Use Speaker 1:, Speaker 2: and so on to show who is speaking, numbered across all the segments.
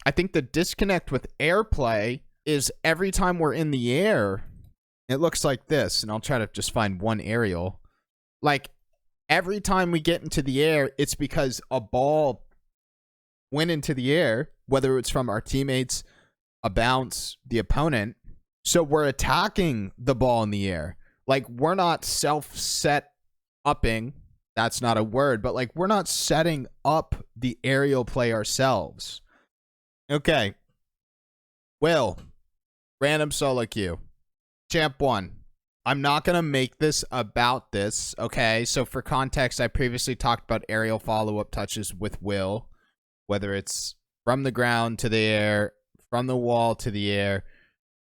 Speaker 1: I think the disconnect with airplay is every time we're in the air, it looks like this, and I'll try to just find one aerial. Like, every time we get into the air, it's because a ball went into the air, whether it's from our teammates, a bounce, the opponent. So we're attacking the ball in the air. Like, we're not self-set upping. That's not a word, but like, we're not setting up the aerial play ourselves. Okay. Will, random solo queue. Champ 1. I'm not going to make this about this, okay? So for context, I previously talked about aerial follow-up touches with Will, whether it's from the ground to the air, from the wall to the air.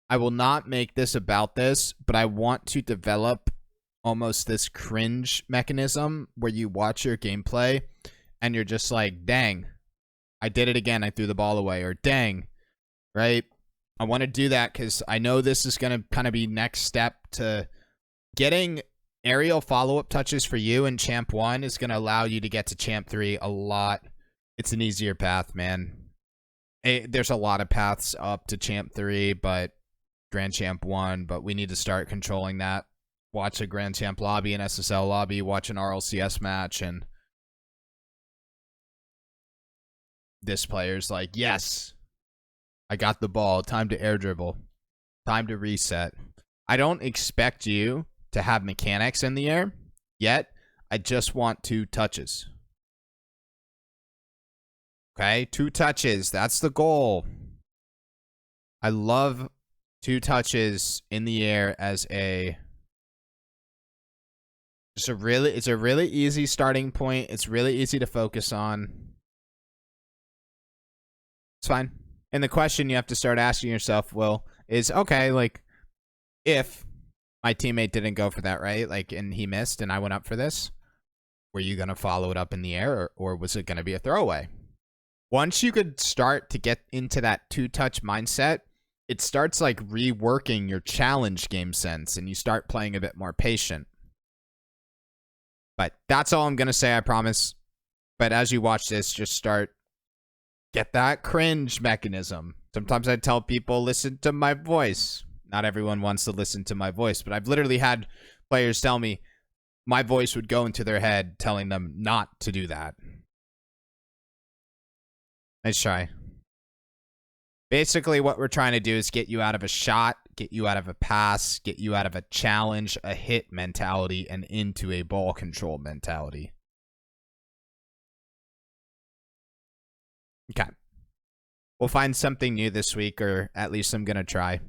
Speaker 1: I will not make this about this, but I want to develop almost this cringe mechanism where you watch your gameplay and you're just like, dang, I did it again. I threw the ball away, or dang, right? I want to do that because I know this is going to kind of be next step to getting aerial follow-up touches for you in Champ 1 is going to allow you to get to Champ 3 a lot. It's an easier path, man. There's a lot of paths up to Champ 3, but Grand Champ 1, but we need to start controlling that. Watch a Grand Champ lobby, an SSL lobby, watch an RLCS match, and this player's like, yes, I got the ball. Time to air dribble. Time to reset. I don't expect you to have mechanics in the air yet. I just want 2 touches. Okay, 2 touches. That's the goal. I love 2 touches in the air as it's a really easy starting point. It's really easy to focus on. It's fine. And the question you have to start asking yourself, Will, is, okay, like, if my teammate didn't go for that, right? Like, and he missed and I went up for this, were you going to follow it up in the air, or was it going to be a throwaway? Once you could start to get into that 2-touch mindset, it starts like reworking your challenge game sense and you start playing a bit more patient. But that's all I'm going to say, I promise. But as you watch this, just get that cringe mechanism. Sometimes I tell people, listen to my voice. Not everyone wants to listen to my voice, but I've literally had players tell me my voice would go into their head telling them not to do that. Nice try. Basically, what we're trying to do is get you out of a shot, get you out of a pass, get you out of a challenge, a hit mentality, and into a ball control mentality. Okay. We'll find something new this week, or at least I'm going to try.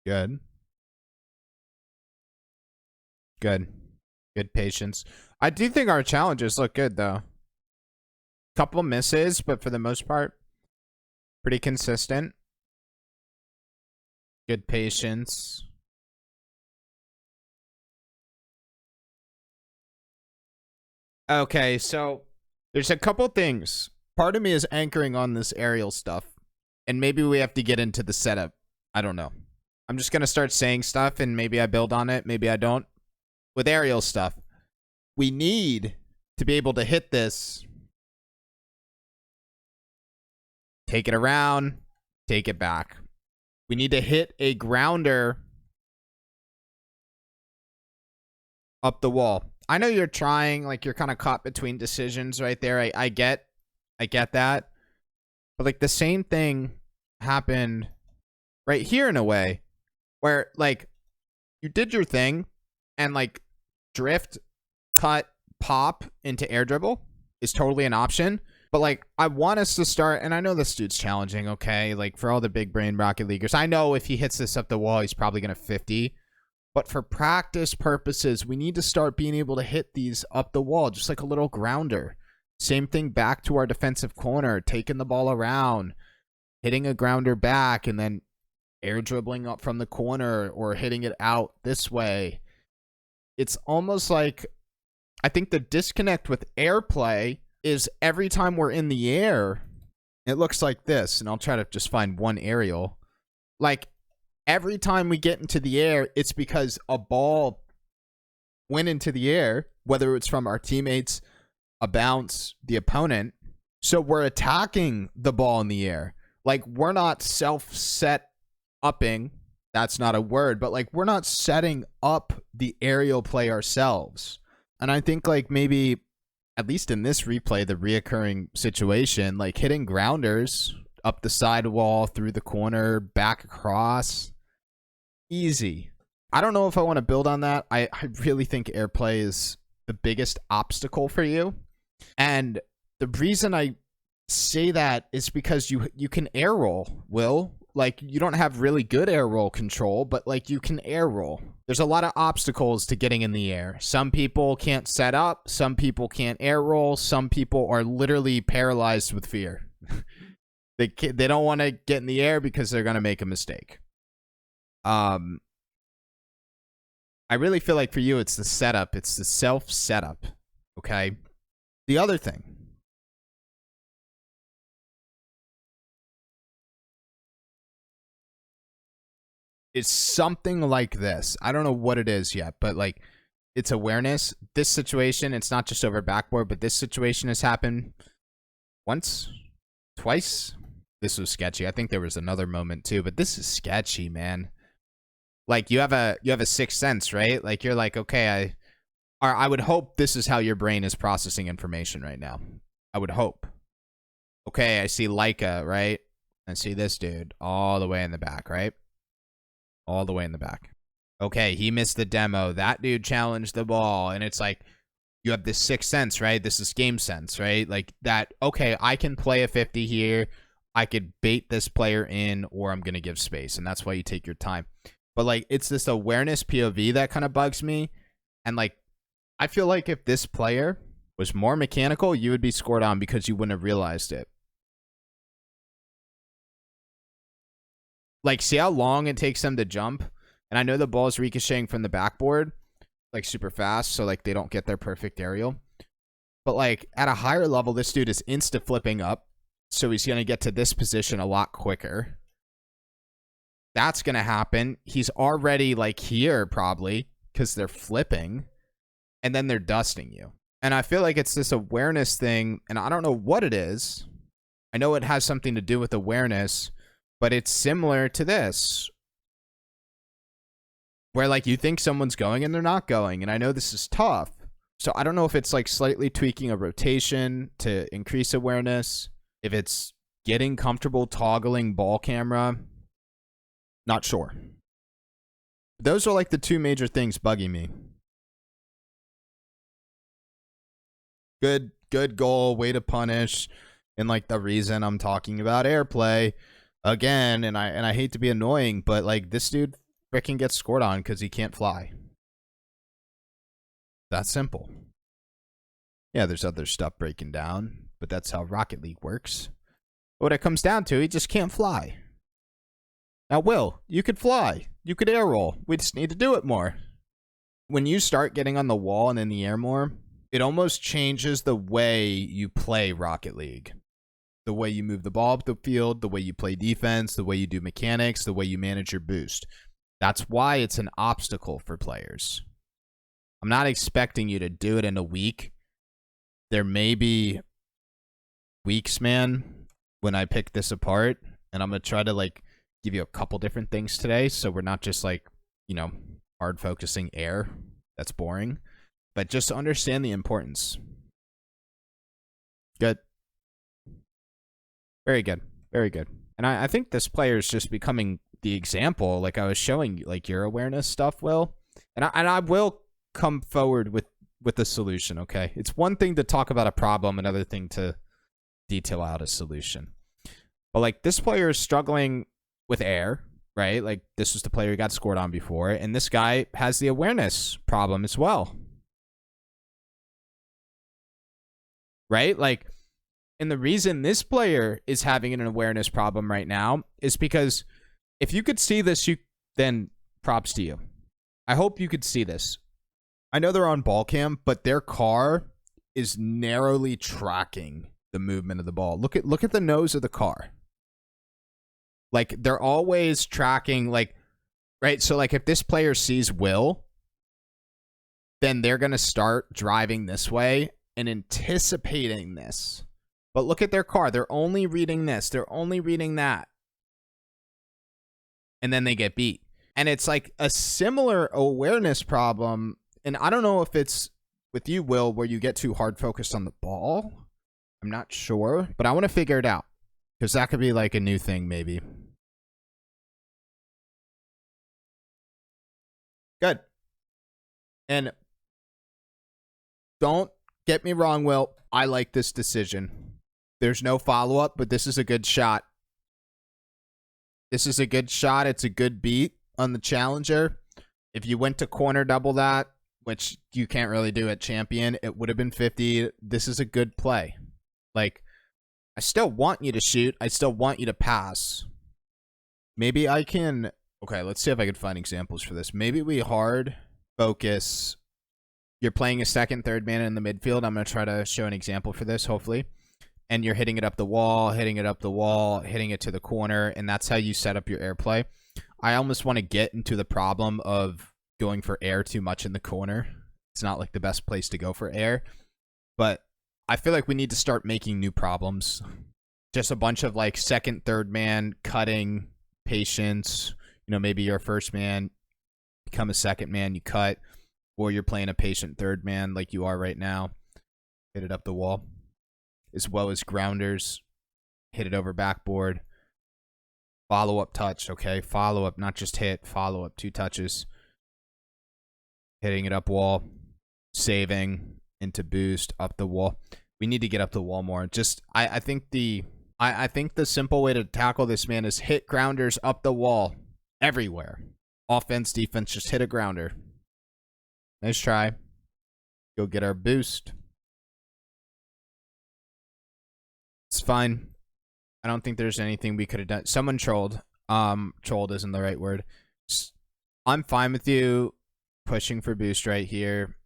Speaker 1: Good. Good. Good patience. I do think our challenges look good, though. Couple misses, but for the most part, pretty consistent. Good patience. Okay, so there's a couple things. Part of me is anchoring on this aerial stuff, and maybe we have to get into the setup. I don't know. I'm just going to start saying stuff, and maybe I build on it, maybe I don't. With aerial stuff, we need to be able to hit this, take it around, take it back. We need to hit a grounder up the wall. I know you're trying, like, you're kind of caught between decisions right there. I get that. But, like, the same thing happened right here in a way where, like, you did your thing and, like, drift, cut, pop into air dribble is totally an option. But, like, I want us to start, and I know this dude's challenging, okay? Like, for all the big brain Rocket Leaguers, I know if he hits this up the wall, he's probably going to 50. But for practice purposes, we need to start being able to hit these up the wall, just like a little grounder. Same thing back to our defensive corner, taking the ball around, hitting a grounder back, and then air dribbling up from the corner or hitting it out this way. It's almost like, I think the disconnect with airplay is every time we're in the air, it looks like this, and I'll try to just find one aerial. Like, every time we get into the air, it's because a ball went into the air, whether it's from our teammates, a bounce, the opponent. So we're attacking the ball in the air. Like, we're not self-set upping. That's not a word, but like, we're not setting up the aerial play ourselves. And I think like maybe, at least in this replay, the reoccurring situation, like hitting grounders up the sidewall, through the corner, back across, easy. I don't know if I want to build on that. I really think airplay is the biggest obstacle for you. And the reason I say that is because you can air roll, Will. Like, you don't have really good air roll control, but like, you can air roll. There's a lot of obstacles to getting in the air. Some people can't set up. Some people can't air roll. Some people are literally paralyzed with fear. They don't want to get in the air because they're going to make a mistake. I really feel like for you, it's the setup. It's the self setup. Okay. The other thing. It's something like this. I don't know what it is yet, but like, it's awareness. This situation, it's not just over backboard, but this situation has happened once, twice. This was sketchy. I think there was another moment too, but this is sketchy, man. Like, you have a sixth sense, right? Like, you're like, okay, I would hope this is how your brain is processing information right now. I would hope. Okay, I see Leica, right? I see this dude all the way in the back, right? All the way in the back. Okay, he missed the demo. That dude challenged the ball. And it's like, you have this sixth sense, right? This is game sense, right? Like that, okay, I can play a 50 here. I could bait this player in, or I'm going to give space. And that's why you take your time. But like, it's this awareness POV that kind of bugs me. And like, I feel like if this player was more mechanical, you would be scored on because you wouldn't have realized it. Like, see how long it takes them to jump? And I know the ball is ricocheting from the backboard, like super fast, so like they don't get their perfect aerial. But like at a higher level, this dude is insta flipping up, so he's gonna get to this position a lot quicker. That's gonna happen. He's already like here probably because they're flipping, and then they're dusting you. And I feel like it's this awareness thing, and I don't know what it is. I know it has something to do with awareness, but it's similar to this, where like you think someone's going and they're not going. And I know this is tough. So I don't know if it's like slightly tweaking a rotation to increase awareness, if it's getting comfortable toggling ball camera. Not sure. Those are like the two major things bugging me. Good goal, way to punish. And like the reason I'm talking about airplay again, and I hate to be annoying, but like this dude freaking gets scored on because he can't fly. That's simple. Yeah, there's other stuff breaking down, but that's how Rocket League works. What it comes down to, he just can't fly. Now, Will, you could fly. You could air roll. We just need to do it more. When you start getting on the wall and in the air more, it almost changes the way you play Rocket League. The way you move the ball up the field, the way you play defense, the way you do mechanics, the way you manage your boost. That's why it's an obstacle for players. I'm not expecting you to do it in a week. There may be weeks, man, when I pick this apart, and I'm going to try to like give you a couple different things today, so we're not just like, you know, hard focusing air. That's boring. But just to understand the importance. Good. Very good. Very good. And I think this player is just becoming the example. Like I was showing you, like your awareness stuff, Will. And I will come forward with a solution, okay? It's one thing to talk about a problem, another thing to detail out a solution. But like this player is struggling with air, right? Like this was the player who got scored on before. And this guy has the awareness problem as well. Right? Like, and the reason this player is having an awareness problem right now is because if you could see this, then props to you. I hope you could see this. I know they're on ball cam, but their car is narrowly tracking the movement of the ball. Look at the nose of the car. Like they're always tracking, like, right? So like if this player sees Will, then they're going to start driving this way and anticipating this. But look at their car. They're only reading this. They're only reading that. And then they get beat. And it's like a similar awareness problem. And I don't know if it's with you, Will, where you get too hard focused on the ball. I'm not sure. But I want to figure it out. Because that could be like a new thing, maybe. Good. And don't get me wrong, Will. I like this decision. There's no follow-up, but this is a good shot. This is a good shot. It's a good beat on the challenger. If you went to corner double that, which you can't really do at champion, it would have been 50. This is a good play. Like, I still want you to shoot. I still want you to pass. Maybe I can... Okay, let's see if I can find examples for this. Maybe we hard focus. You're playing a second, third man in the midfield. I'm going to try to show an example for this, hopefully. And you're hitting it up the wall, hitting it up the wall, hitting it to the corner, and that's how you set up your airplay. I almost want to get into the problem of going for air too much in the corner. It's not like the best place to go for air, but I feel like we need to start making new problems. Just a bunch of like second, third man, cutting, patience. You know, maybe you're a first man, become a second man, you cut, or you're playing a patient third man like you are right now. Hit it up the wall. As well as grounders, hit it over backboard. Follow-up touch, okay? Follow-up, not just hit. Follow-up, 2 touches. Hitting it up wall. Saving into boost, up the wall. We need to get up the wall more. Just, I think the simple way to tackle this, man, is hit grounders up the wall. Everywhere. Offense, defense, just hit a grounder. Nice try. Go get our boost. It's fine. I don't think there's anything we could have done. Someone trolled. Trolled isn't the right word. I'm fine with you pushing for boost right here.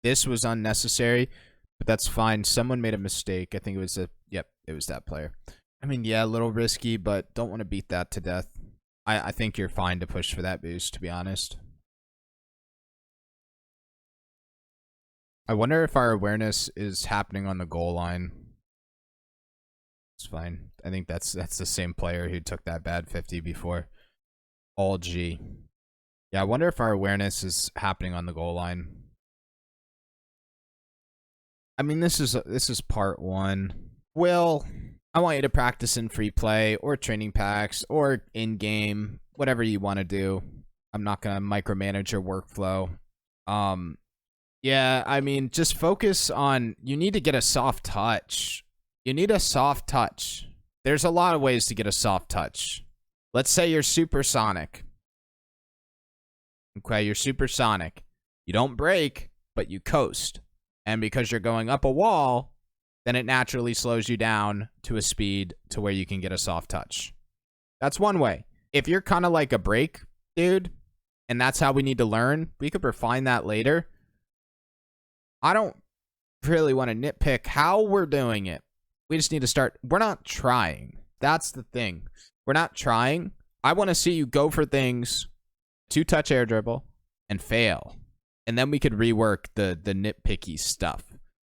Speaker 1: This was unnecessary, but that's fine. Someone made a mistake. I think it was it was that player. I mean, yeah, a little risky, but don't want to beat that to death. I think you're fine to push for that boost, to be honest. I wonder if our awareness is happening on the goal line. It's fine. I think that's the same player who took that bad 50 before. All G. Yeah, I wonder if our awareness is happening on the goal line. I mean, this is part 1. Will, I want you to practice in free play or training packs or in-game, whatever you want to do. I'm not going to micromanage your workflow. Yeah, I mean, just focus on, you need to get a soft touch. You need a soft touch. There's a lot of ways to get a soft touch. Let's say you're supersonic. Okay, you're supersonic. You don't break, but you coast. And because you're going up a wall, then it naturally slows you down to a speed to where you can get a soft touch. That's one way. If you're kind of like a break dude, and that's how we need to learn, we could refine that later. I don't really want to nitpick how we're doing it. We just need to start. We're not trying. That's the thing. We're not trying. I want to see you go for things, 2-touch air dribble, and fail. And then we could rework the nitpicky stuff.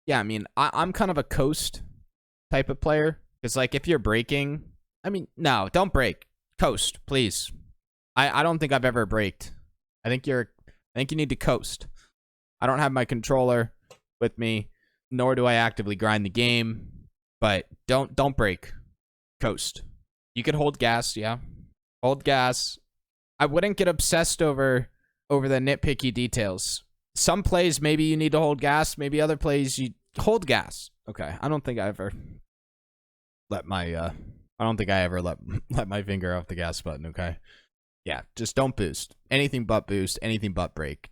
Speaker 1: Yeah, I mean, I'm kind of a coast type of player. Because, like, if you're breaking, I mean, no, don't break. Coast, please. I don't think I've ever braked. I think you need to coast. I don't have my controller with me, nor do I actively grind the game. But don't break. Coast. You could hold gas, yeah. Hold gas. I wouldn't get obsessed over the nitpicky details. Some plays maybe you need to hold gas, maybe other plays you hold gas. Okay, I don't think I ever let my let my finger off the gas button, okay? Yeah, just don't boost. Anything but boost, anything but break.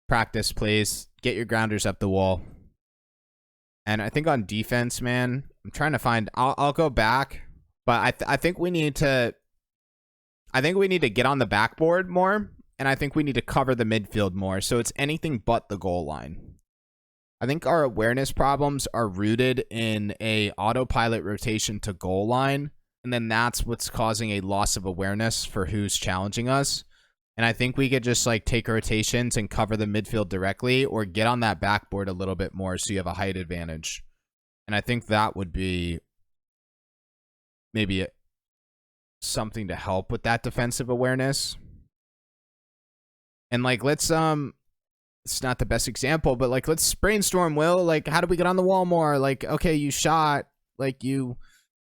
Speaker 1: Practice, please. Get your grounders up the wall. And I think on defense, man, I'm trying to find. I'll go back, but I think we need to. I think we need to get on the backboard more, and I think we need to cover the midfield more. So it's anything but the goal line. I think our awareness problems are rooted in a autopilot rotation to goal line, and then that's what's causing a loss of awareness for who's challenging us. And I think we could just like take rotations and cover the midfield directly, or get on that backboard a little bit more so you have a height advantage. And I think that would be maybe something to help with that defensive awareness. And like, let's it's not the best example, but like, let's brainstorm, Will. Like, how do we get on the wall more? Like, okay, you shot, like you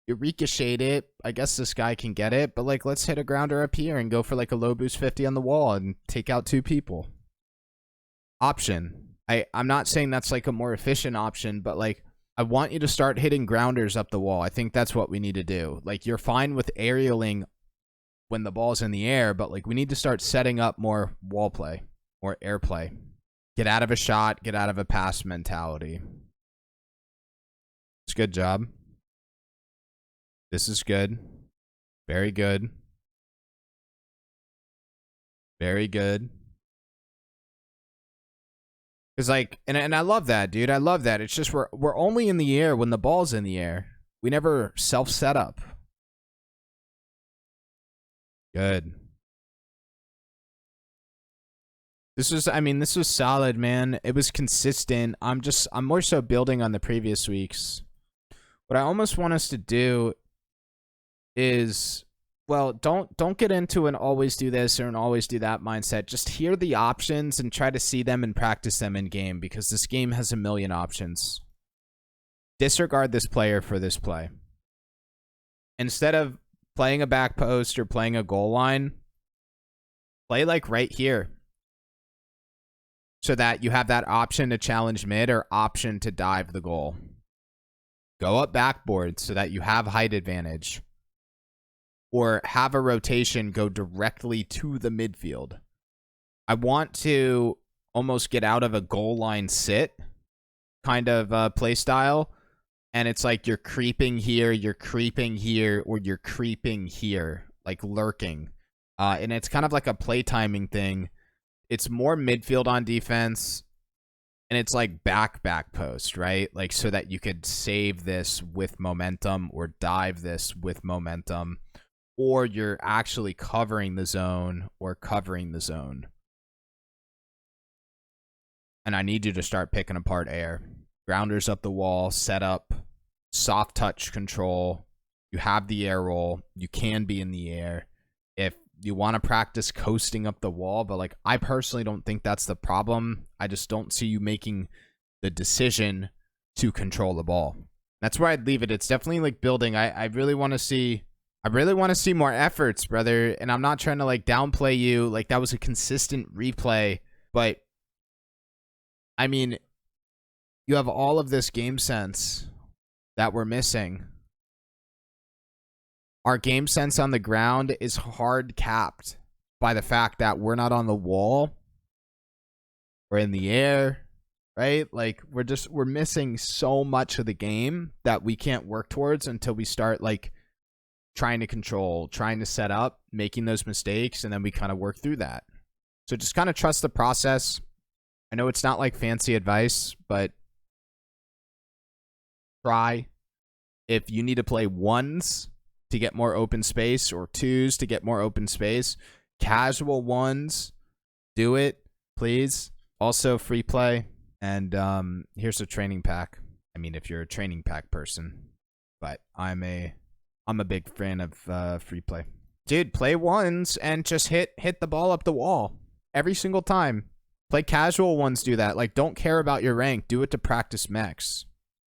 Speaker 1: ricocheted it. I guess this guy can get it, but like, let's hit a grounder up here and go for like a low boost 50 on the wall and take out 2 people. Option. I'm not saying that's like a more efficient option, but like, I want you to start hitting grounders up the wall. I think that's what we need to do. Like, you're fine with aerialing when the ball's in the air, but like, we need to start setting up more wall play or air play. Get out of a shot, get out of a pass mentality. It's a good job. This is good. Very good. Very good. Because like, and I love that, dude. I love that. It's just we're only in the air when the ball's in the air. We never self-set up. Good. This was solid, man. It was consistent. I'm more so building on the previous weeks. What I almost want us to do is, well, don't get into an always do this or an always do that mindset. Just hear the options and try to see them and practice them in game, because this game has a million options. Disregard this player for this play. Instead of playing a back post or playing a goal line, play like right here, so that you have that option to challenge mid or option to dive the goal. Go up backboard so that you have height advantage. Or have a rotation go directly to the midfield. I want to almost get out of a goal line sit kind of play style. And it's like you're creeping here, or you're creeping here, like lurking. And it's kind of like a play timing thing. It's more midfield on defense. And it's like back post, right? Like, so that you could save this with momentum or dive this with momentum. Or you're actually covering the zone or covering the zone. And I need you to start picking apart air. Grounders up the wall, set up, soft touch control. You have the air roll. You can be in the air. If you want to practice coasting up the wall, but like, I personally don't think that's the problem. I just don't see you making the decision to control the ball. That's where I'd leave it. It's definitely like building. I really want to see more efforts, brother. And I'm not trying to like downplay you. Like, that was a consistent replay, but I mean, you have all of this game sense that we're missing. Our game sense on the ground is hard capped by the fact that we're not on the wall. We're in the air, right? Like, we're missing so much of the game that we can't work towards until we start like trying to control, trying to set up, making those mistakes, and then we kind of work through that. So just kind of trust the process. I know it's not like fancy advice, but try. If you need to play ones to get more open space or twos to get more open space, casual ones, do it, please. Also, free play. And here's a training pack. I mean, if you're a training pack person, but I'm a big fan of free play. Dude, play ones and just hit the ball up the wall every single time. Play casual ones, do that. Like, don't care about your rank. Do it to practice mechs.